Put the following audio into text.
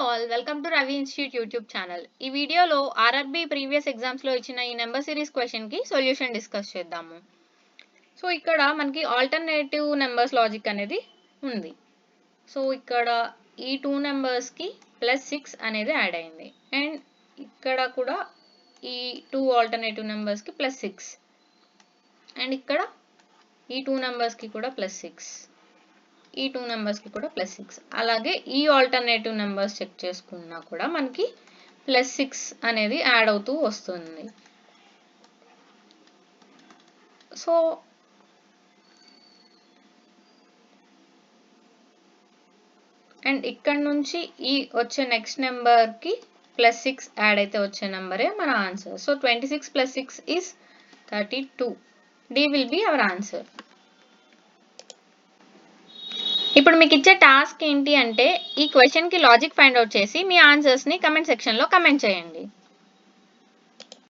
all, welcome to Ravi Institute YouTube channel. ఈ వీడియోలో RRB previous exams లో ఇచ్చిన ఈ నెంబర్ సిరీస్ క్వశ్చన్ కి సొల్యూషన్ డిస్కస్ చేద్దాము. సో ఇక్కడ మనకి ఆల్టర్నేటివ్ నెంబర్స్ లాజిక్ అనేది ఉంది. సో ఇక్కడ ఈ 2 నెంబర్స్ కి +6 అనేది యాడ్ అయింది అండ్ ఇక్కడ కూడా ఈ 2 ఆల్టర్నేటివ్ నెంబర్స్ కి +6 అండ్ ఇక్కడ ఈ 2 నెంబర్స్ కి కూడా +6, ఈ 2 నెంబర్స్ కి కూడా +6. అలాగే ఈ ఆల్టర్నేటివ్ నెంబర్స్ చెక్ చేసుకున్నా కూడా మనకి +6 అనేది యాడ్ అవుతూ వస్తుంది. సో అండ్ ఇక్కడ నుంచి ఈ వచ్చే నెక్స్ట్ నెంబర్ కి +6 యాడ్ అయితే వచ్చే నెంబరే మన answer. So 26 + 6 is 32. D will be our answer. ఇప్పుడు మీకు ఇచ్చే టాస్క్ ఏంటి అంటే ఈ క్వశ్చన్ కి లాజిక్ ఫైండ్ అవుట్ చేసి మీ ఆన్సర్స్ ని కమెంట్ సెక్షన్ లో కమెంట్ చేయండి.